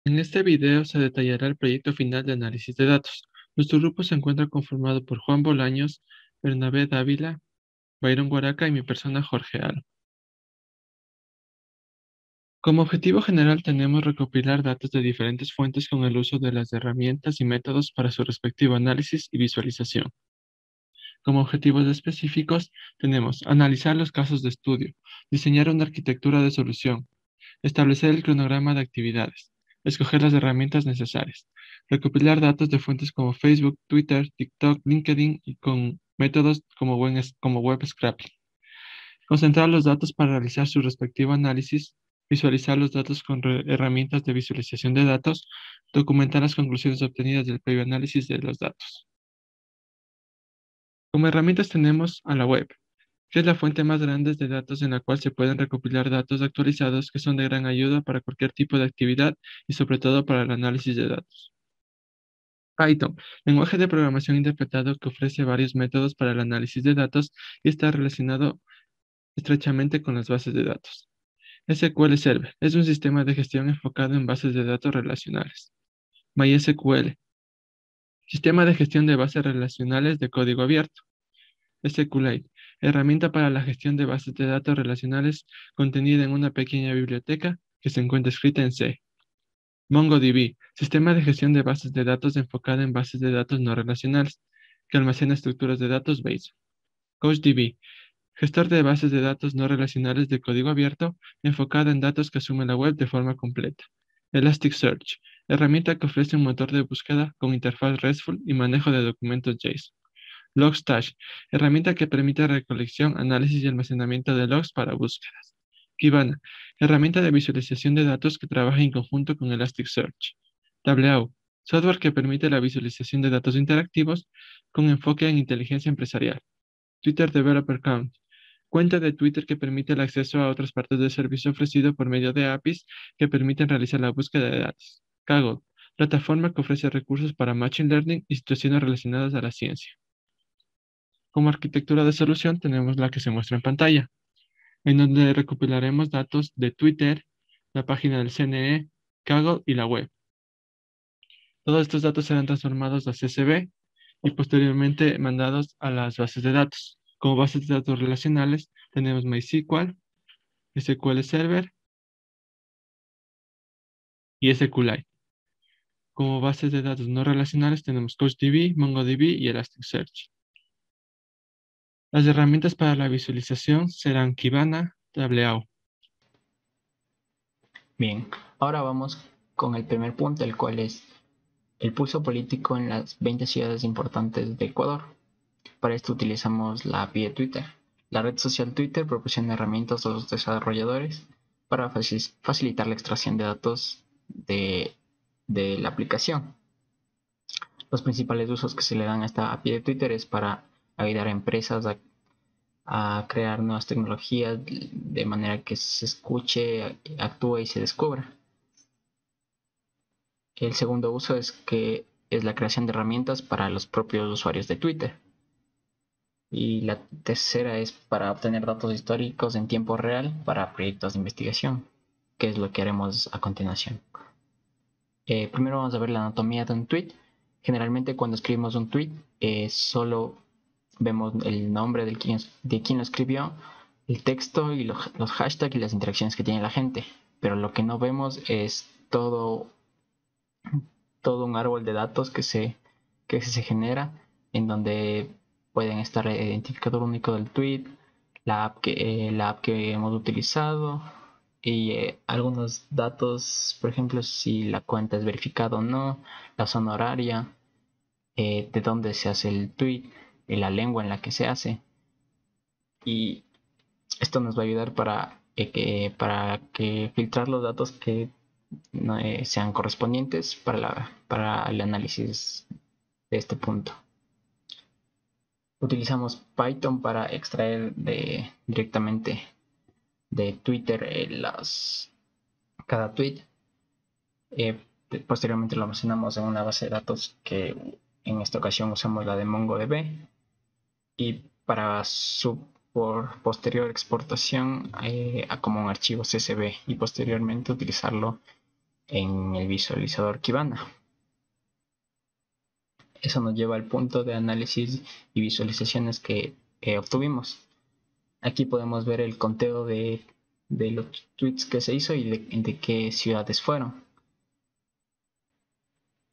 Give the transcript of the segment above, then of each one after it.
En este video se detallará el proyecto final de análisis de datos. Nuestro grupo se encuentra conformado por Juan Bolaños, Bernabé Dávila, Byron Guaraca y mi persona Jorge Al. Como objetivo general tenemos recopilar datos de diferentes fuentes con el uso de las herramientas y métodos para su respectivo análisis y visualización. Como objetivos específicos tenemos analizar los casos de estudio, diseñar una arquitectura de solución, establecer el cronograma de actividades, escoger las herramientas necesarias, recopilar datos de fuentes como Facebook, Twitter, TikTok, LinkedIn y con métodos como web scraping. Concentrar los datos para realizar su respectivo análisis, visualizar los datos con herramientas de visualización de datos, documentar las conclusiones obtenidas del previo análisis de los datos. Como herramientas tenemos a la web, que es la fuente más grande de datos en la cual se pueden recopilar datos actualizados que son de gran ayuda para cualquier tipo de actividad y sobre todo para el análisis de datos. Python, lenguaje de programación interpretado que ofrece varios métodos para el análisis de datos y está relacionado estrechamente con las bases de datos. SQL Server es un sistema de gestión enfocado en bases de datos relacionales. MySQL, sistema de gestión de bases relacionales de código abierto. SQLite, herramienta para la gestión de bases de datos relacionales contenida en una pequeña biblioteca que se encuentra escrita en C. MongoDB, sistema de gestión de bases de datos enfocada en bases de datos no relacionales, que almacena estructuras de datos base. CouchDB, gestor de bases de datos no relacionales de código abierto enfocada en datos que asume la web de forma completa. Elasticsearch, herramienta que ofrece un motor de búsqueda con interfaz RESTful y manejo de documentos JSON. Logstash, herramienta que permite recolección, análisis y almacenamiento de logs para búsquedas. Kibana, herramienta de visualización de datos que trabaja en conjunto con Elasticsearch. Tableau, software que permite la visualización de datos interactivos con enfoque en inteligencia empresarial. Twitter Developer Account, cuenta de Twitter que permite el acceso a otras partes del servicio ofrecido por medio de APIs que permiten realizar la búsqueda de datos. Kaggle, plataforma que ofrece recursos para Machine Learning y situaciones relacionadas a la ciencia. Como arquitectura de solución tenemos la que se muestra en pantalla, en donde recopilaremos datos de Twitter, la página del CNE, Kaggle y la web. Todos estos datos serán transformados a CSV y posteriormente mandados a las bases de datos. Como bases de datos relacionales tenemos MySQL, SQL Server y SQLite. Como bases de datos no relacionales tenemos CouchDB, MongoDB y Elasticsearch. Las herramientas para la visualización serán Kibana, Tableau. Bien, ahora vamos con el primer punto, el cual es el pulso político en las 20 ciudades importantes de Ecuador. Para esto utilizamos la API de Twitter. La red social Twitter proporciona herramientas a los desarrolladores para facilitar la extracción de datos de la aplicación. Los principales usos que se le dan a esta API de Twitter es para ayudar a empresas a crear nuevas tecnologías de manera que se escuche, actúe y se descubra. El segundo uso es la creación de herramientas para los propios usuarios de Twitter. Y la tercera es para obtener datos históricos en tiempo real para proyectos de investigación, que es lo que haremos a continuación. Primero vamos a ver la anatomía de un tweet. Generalmente cuando escribimos un tweet solo vemos el nombre de quien lo escribió, el texto y los hashtags y las interacciones que tiene la gente. Pero lo que no vemos es todo un árbol de datos que se genera, en donde pueden estar el identificador único del tweet, la app que hemos utilizado y algunos datos, por ejemplo, si la cuenta es verificada o no, la zona horaria, de dónde se hace el tweet, la lengua en la que se hace. Y esto nos va a ayudar para que filtrar los datos que no, sean correspondientes para el análisis de este punto. Utilizamos Python para extraer directamente de Twitter cada tweet. Posteriormente lo almacenamos en una base de datos que en esta ocasión usamos la de MongoDB, y para su posterior exportación como un archivo CSV y posteriormente utilizarlo en el visualizador Kibana. Eso nos lleva al punto de análisis y visualizaciones que obtuvimos. Aquí podemos ver el conteo de los tweets que se hizo y de qué ciudades fueron.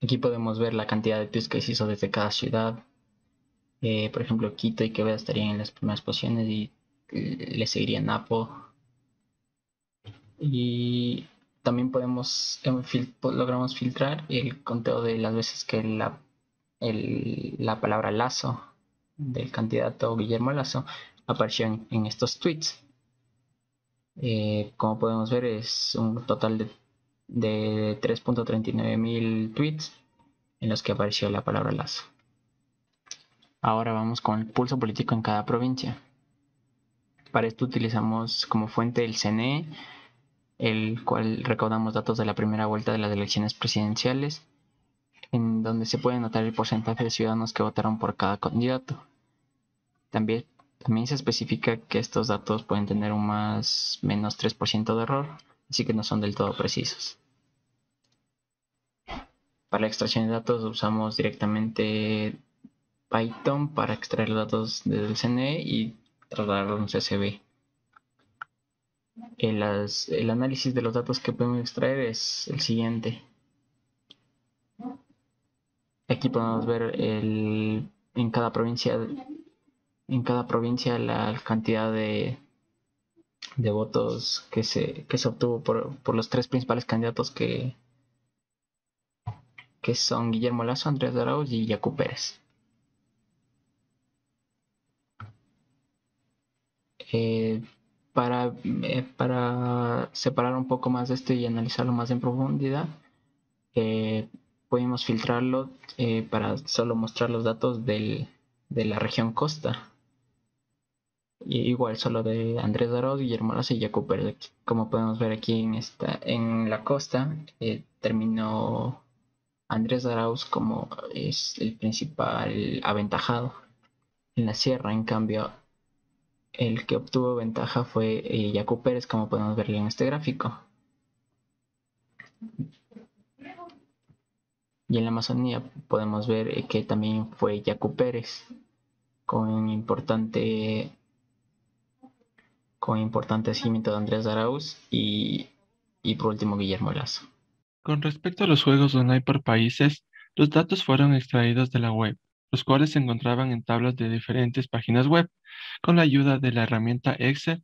Aquí podemos ver la cantidad de tweets que se hizo desde cada ciudad. Por ejemplo, Quito y Quevedo estarían en las primeras posiciones y le seguiría Napo. Y también logramos filtrar el conteo de las veces que la palabra Lazo del candidato Guillermo Lazo apareció en estos tweets. Como podemos ver, es un total de 3.39 mil tweets en los que apareció la palabra Lazo. Ahora vamos con el pulso político en cada provincia. Para esto utilizamos como fuente el CNE, el cual recaudamos datos de la primera vuelta de las elecciones presidenciales, en donde se puede notar el porcentaje de ciudadanos que votaron por cada candidato. También se especifica que estos datos pueden tener un más menos 3% de error, así que no son del todo precisos. Para la extracción de datos usamos directamente Python para extraer los datos del CNE y trasladarlos a un CSV. El análisis de los datos que podemos extraer es el siguiente. Aquí podemos ver en cada provincia la cantidad de votos que se obtuvo por los tres principales candidatos que son Guillermo Lasso, Andrés Arauz y Yacu Pérez. Para separar un poco más de esto y analizarlo más en profundidad, pudimos filtrarlo para solo mostrar los datos de la región costa. Y igual solo de Andrés Arauz, Guillermo Lasso y Yacu Pérez. Como podemos ver aquí en la costa, terminó Andrés Arauz como es el principal aventajado. En la sierra, en cambio, el que obtuvo ventaja fue Yacu Pérez, como podemos ver en este gráfico. Y en la Amazonía podemos ver que también fue Yacu Pérez, con importante seguimiento de Andrés Arauz y por último Guillermo Lasso. Con respecto a los juegos online por países, los datos fueron extraídos de la web, los cuales se encontraban en tablas de diferentes páginas web, con la ayuda de la herramienta Excel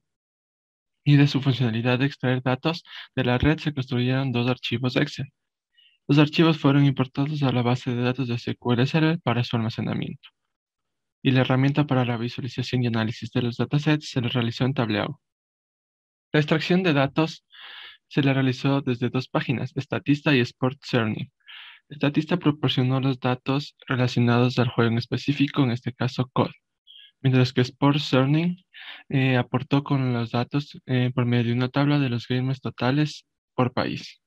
y de su funcionalidad de extraer datos de la red se construyeron dos archivos Excel. Los archivos fueron importados a la base de datos de SQL Server para su almacenamiento, y la herramienta para la visualización y análisis de los datasets se les realizó en Tableau. La extracción de datos se la realizó desde dos páginas, Statista y SportsCerning. Statista proporcionó los datos relacionados al juego en específico, en este caso COD, mientras que SportsCerning aportó con los datos por medio de una tabla de los gamers totales por país.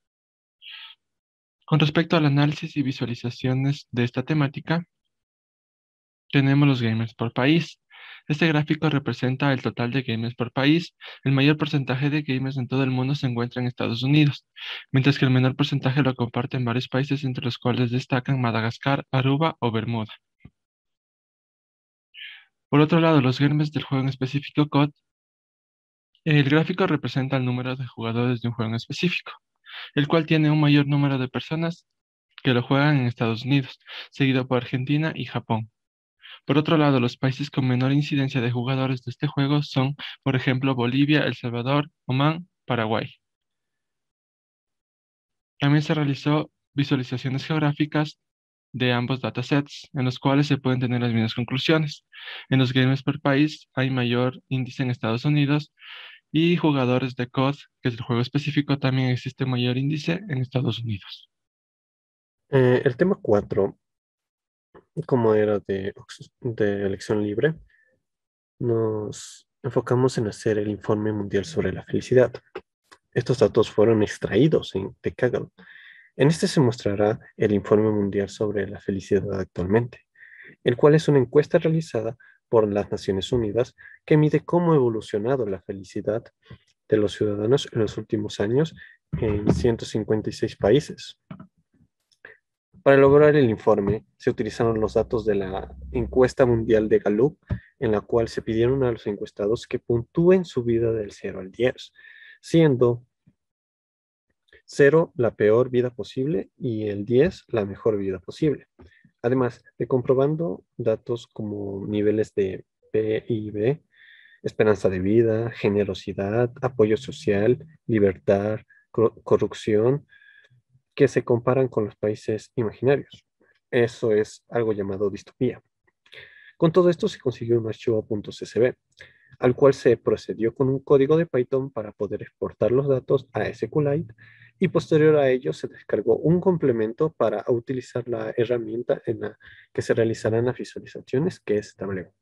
Con respecto al análisis y visualizaciones de esta temática, tenemos los gamers por país. Este gráfico representa el total de gamers por país. El mayor porcentaje de gamers en todo el mundo se encuentra en Estados Unidos, mientras que el menor porcentaje lo comparten varios países, entre los cuales destacan Madagascar, Aruba o Bermuda. Por otro lado, los gamers del juego en específico COD, el gráfico representa el número de jugadores de un juego en específico, el cual tiene un mayor número de personas que lo juegan en Estados Unidos, seguido por Argentina y Japón. Por otro lado, los países con menor incidencia de jugadores de este juego son, por ejemplo, Bolivia, El Salvador, Omán, Paraguay. También se realizó visualizaciones geográficas de ambos datasets, en los cuales se pueden tener las mismas conclusiones. En los gamers por país hay mayor índice en Estados Unidos y jugadores de COD, que es el juego específico, también existe mayor índice en Estados Unidos. El tema 4, como era de elección libre, nos enfocamos en hacer el informe mundial sobre la felicidad. Estos datos fueron extraídos de Kaggle. En este se mostrará el informe mundial sobre la felicidad actualmente, el cual es una encuesta realizada por las Naciones Unidas que mide cómo ha evolucionado la felicidad de los ciudadanos en los últimos años en 156 países. Para elaborar el informe, se utilizaron los datos de la encuesta mundial de Gallup, en la cual se pidieron a los encuestados que puntúen su vida del 0 al 10, siendo 0 la peor vida posible y el 10 la mejor vida posible. Además de comprobando datos como niveles de PIB, esperanza de vida, generosidad, apoyo social, libertad, corrupción, que se comparan con los países imaginarios. Eso es algo llamado distopía. Con todo esto se consiguió un archivo .csv, al cual se procedió con un código de Python para poder exportar los datos a SQLite y posterior a ello se descargó un complemento para utilizar la herramienta en la que se realizarán las visualizaciones, que es Tableo.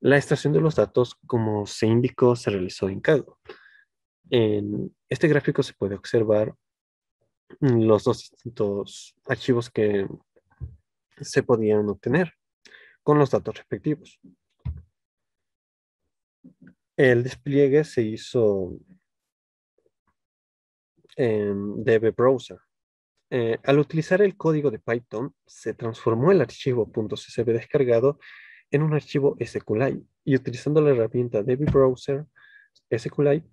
La extracción de los datos, como se indicó, se realizó en Kaggle. En este gráfico se puede observar los dos distintos archivos que se podían obtener con los datos respectivos. El despliegue se hizo en DB Browser. Al utilizar el código de Python, se transformó el archivo .csv descargado en un archivo SQLite y utilizando la herramienta DB Browser SQLite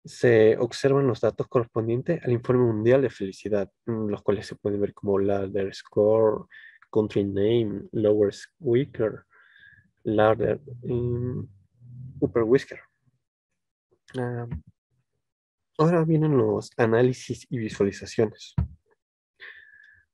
se observan los datos correspondientes al informe mundial de felicidad, los cuales se pueden ver como ladder score, country name, lower whisker, ladder, upper whisker. Ahora vienen los análisis y visualizaciones.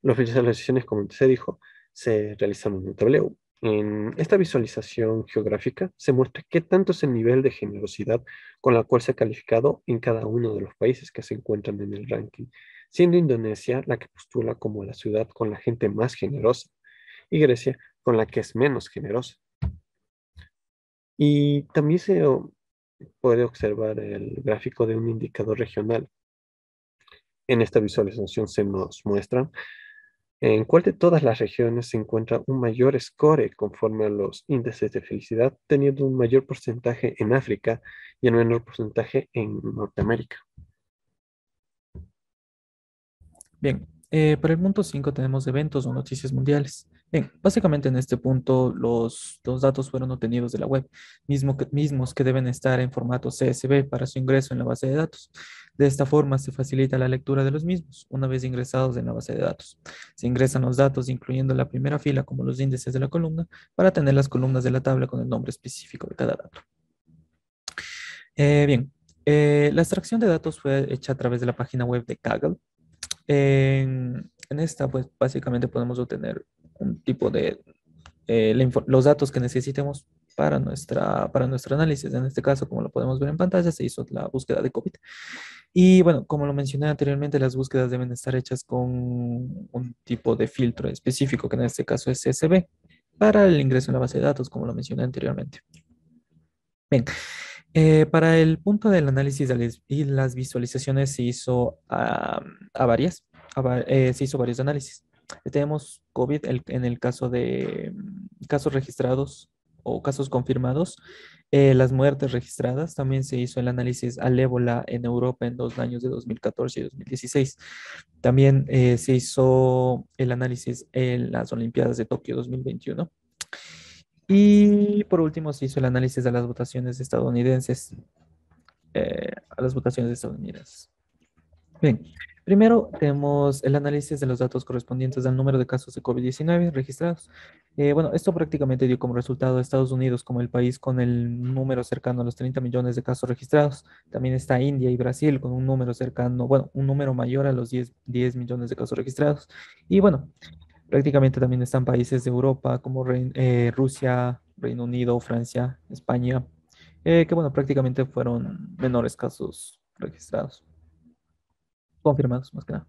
Las visualizaciones, como se dijo, se realizan en un tablero. En esta visualización geográfica se muestra qué tanto es el nivel de generosidad con la cual se ha calificado en cada uno de los países que se encuentran en el ranking, siendo Indonesia la que postula como la ciudad con la gente más generosa y Grecia con la que es menos generosa. Y también se puede observar el gráfico de un indicador regional. En esta visualización se nos muestra en cuál de todas las regiones se encuentra un mayor score conforme a los índices de felicidad, teniendo un mayor porcentaje en África y un menor porcentaje en Norteamérica. Bien, para el punto 5 tenemos eventos o noticias mundiales. Bien, básicamente en este punto los datos fueron obtenidos de la web, mismos que deben estar en formato CSV para su ingreso en la base de datos. De esta forma se facilita la lectura de los mismos una vez ingresados en la base de datos. Se ingresan los datos incluyendo la primera fila como los índices de la columna para tener las columnas de la tabla con el nombre específico de cada dato. Bien, la extracción de datos fue hecha a través de la página web de Kaggle. En esta, pues básicamente podemos obtener un tipo de los datos que necesitemos para nuestro análisis. En este caso, como lo podemos ver en pantalla, se hizo la búsqueda de COVID. Y bueno, como lo mencioné anteriormente, las búsquedas deben estar hechas con un tipo de filtro específico, que en este caso es CSV, para el ingreso en la base de datos, como lo mencioné anteriormente. Bien, para el punto del análisis y las visualizaciones se hizo se hizo varios análisis. Tenemos COVID en el caso de casos registrados o casos confirmados, las muertes registradas. También se hizo el análisis al ébola en Europa en 2 años de 2014 y 2016. También se hizo el análisis en las Olimpiadas de Tokio 2021. Y por último se hizo el análisis de las votaciones estadounidenses. A las votaciones estadounidenses. Bien, primero tenemos el análisis de los datos correspondientes al número de casos de COVID-19 registrados. Bueno, esto prácticamente dio como resultado a Estados Unidos como el país con el número cercano a los 30 millones de casos registrados. También está India y Brasil con un número cercano, bueno, un número mayor a los 10 millones de casos registrados. Y bueno, prácticamente también están países de Europa como Rusia, Reino Unido, Francia, España, que bueno, prácticamente fueron menores casos registrados, confirmados más que nada.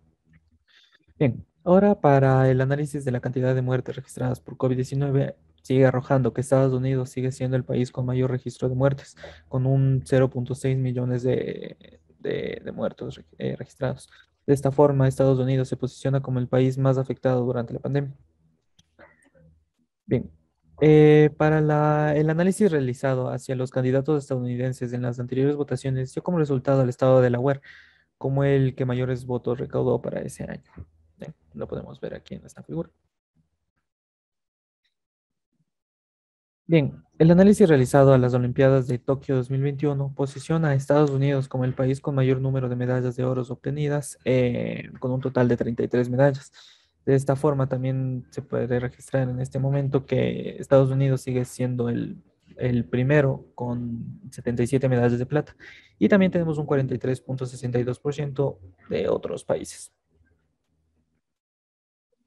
Bien, ahora para el análisis de la cantidad de muertes registradas por COVID-19, sigue arrojando que Estados Unidos sigue siendo el país con mayor registro de muertes, con un 0.6 millones de muertos registrados. De esta forma, Estados Unidos se posiciona como el país más afectado durante la pandemia. Bien, para el análisis realizado hacia los candidatos estadounidenses en las anteriores votaciones dio como resultado el estado de Delaware, como el que mayores votos recaudó para ese año. Bien, lo podemos ver aquí en esta figura. Bien, el análisis realizado a las Olimpiadas de Tokio 2021 posiciona a Estados Unidos como el país con mayor número de medallas de oro obtenidas, con un total de 33 medallas. De esta forma, también se puede registrar en este momento que Estados Unidos sigue siendo el primero con 77 medallas de plata. Y también tenemos un 43,62% de otros países.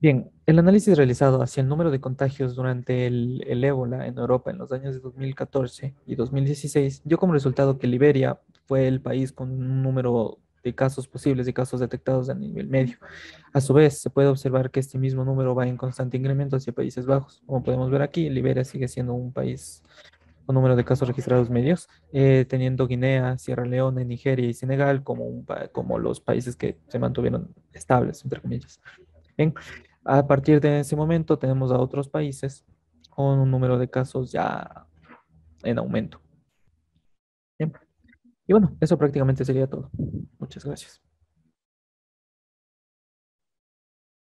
Bien, el análisis realizado hacia el número de contagios durante el ébola en Europa en los años de 2014 y 2016 dio como resultado que Liberia fue el país con un número de casos posibles y casos detectados a nivel medio. A su vez, se puede observar que este mismo número va en constante incremento hacia Países Bajos. Como podemos ver aquí, Liberia sigue siendo un país con número de casos registrados medios, teniendo Guinea, Sierra Leone, Nigeria y Senegal como, como los países que se mantuvieron estables, entre comillas. Bien, a partir de ese momento tenemos a otros países con un número de casos ya en aumento. Bien. Y bueno, eso prácticamente sería todo. Muchas gracias.